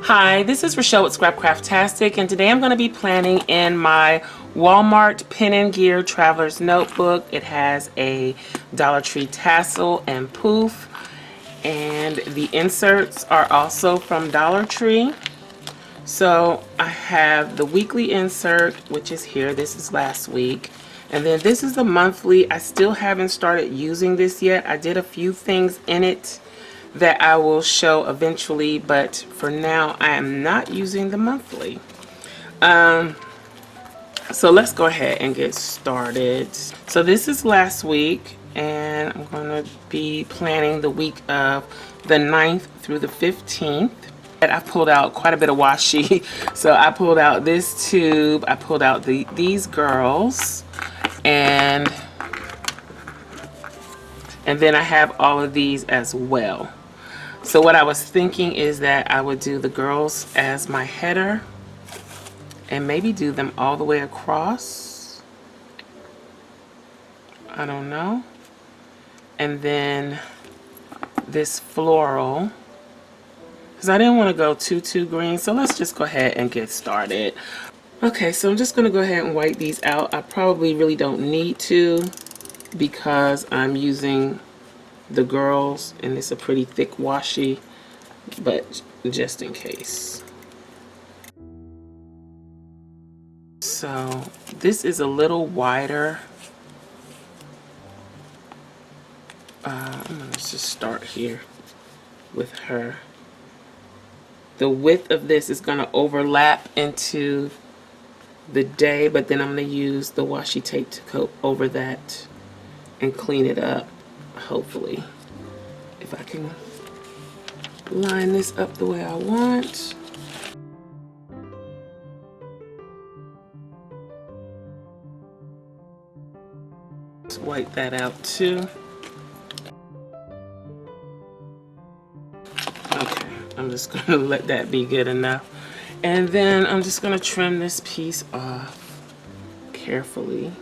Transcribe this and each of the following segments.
Hi, this is Rachelle with Scrapcraftastic, and today I'm going to be planning in my Walmart Pen and Gear Traveler's Notebook. It has a Dollar Tree tassel and poof, and the inserts are also from Dollar Tree. So I have the weekly insert, which is here. This is last week. And then this is the monthly. I still haven't started using this yet. I did a few things in it that I will show eventually, but for now I am not using the monthly. So let's go ahead and get started. So this is last week, and I'm going to be planning the week of the 9th through the 15th. And I pulled out quite a bit of washi. So I pulled out this tube, I pulled out these girls, and then I have all of these as well. So what I was thinking is that I would do the girls as my header and maybe do them all the way across. I don't know. And then this floral, because I didn't want to go too green, so let's just go ahead and get started. Okay, so I'm just going to go ahead and wipe these out. I probably really don't need to because I'm using the girls and it's a pretty thick washi, but just in case. So this is a little wider. I'm gonna just start here with her. The width of this is gonna overlap into the day, but then I'm gonna use the washi tape to coat over that and clean it up. Hopefully, if I can line this up the way I want. Let's wipe that out too. Okay, I'm just gonna let that be good enough. And then I'm just gonna trim this piece off carefully.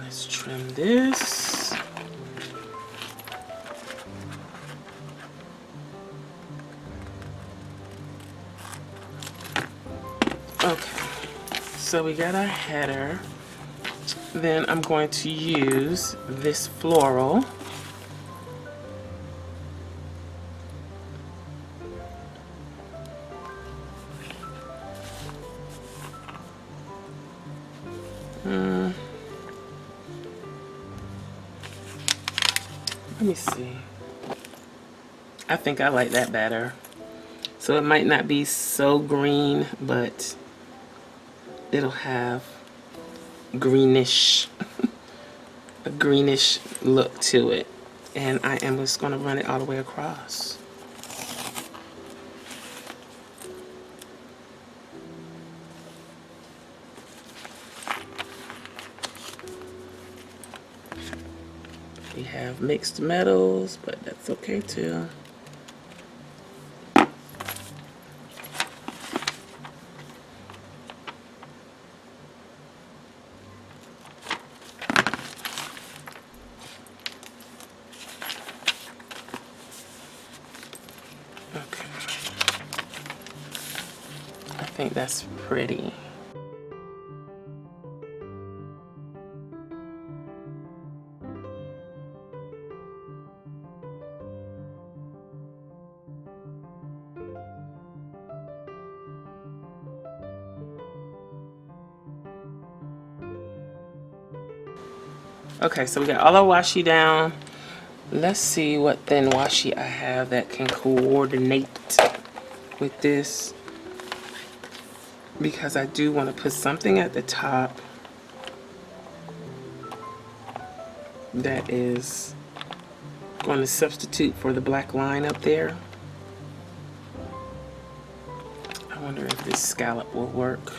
Let's trim this. Okay, so we got our header. Then I'm going to use this floral. Let me see. I think I like that better. So it might not be so green, but it'll have greenish, a greenish look to it. And I am just going to run it all the way across. We have mixed metals, but that's okay too. Okay. I think that's pretty. Okay, so we got all our washi down. Let's see what thin washi I have that can coordinate with this, because I do want to put something at the top that is going to substitute for the black line up there. I wonder if this scallop will work.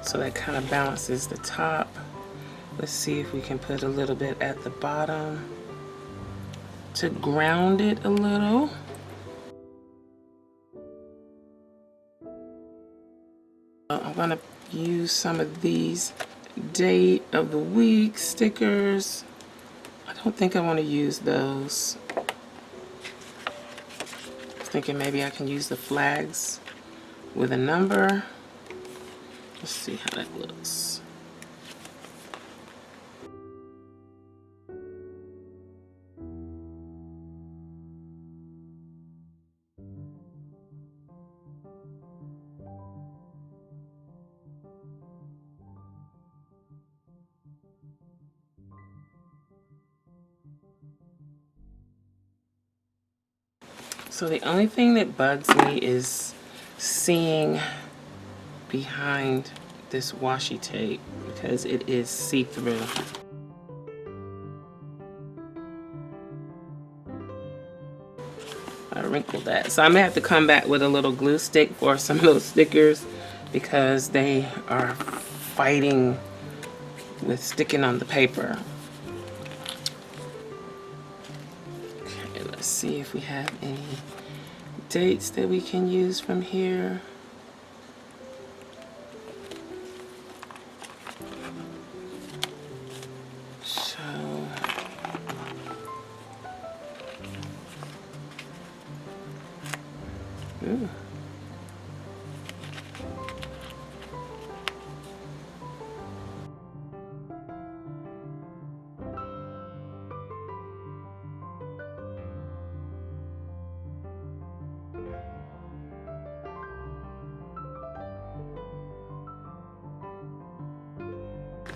So that kind of balances the top. Let's see if we can put a little bit at the bottom to ground it a little. I'm going to use some of these date of the week stickers. I don't think I want to use those. I was thinking maybe I can use the flags with a number. Let's see how that looks. So the only thing that bugs me is seeing behind this washi tape because it is see-through. I wrinkled that. So I'm gonna have to come back with a little glue stick for some of those stickers because they are fighting with sticking on the paper. Okay, let's see if we have any dates that we can use from here. So ooh.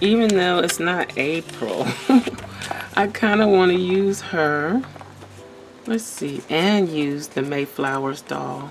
Even though it's not April, I kind of want to use her. Let's see, and use the Mayflowers doll.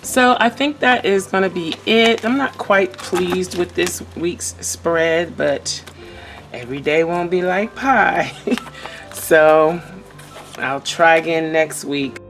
So I think that is going to be it. I'm not quite pleased with this week's spread, but every day won't be like pie. So I'll try again next week.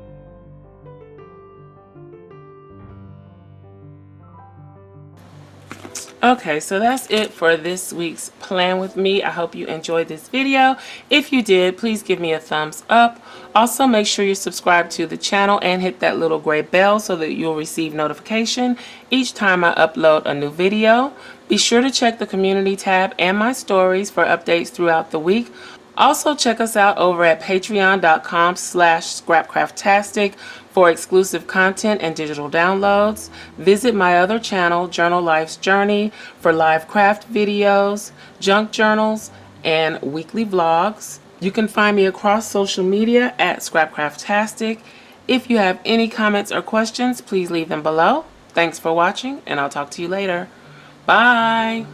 Okay, so that's it for this week's Plan With Me. I hope you enjoyed this video. If you did, please give me a thumbs up. Also, make sure you subscribe to the channel and hit that little gray bell so that you'll receive notification each time I upload a new video. Be sure to check the community tab and my stories for updates throughout the week. Also, check us out over at patreon.com/Scrapcraftastic for exclusive content and digital downloads. Visit my other channel, Journal Life's Journey, for live craft videos, junk journals, and weekly vlogs. You can find me across social media at Scrapcraftastic. If you have any comments or questions, please leave them below. Thanks for watching, and I'll talk to you later. Bye!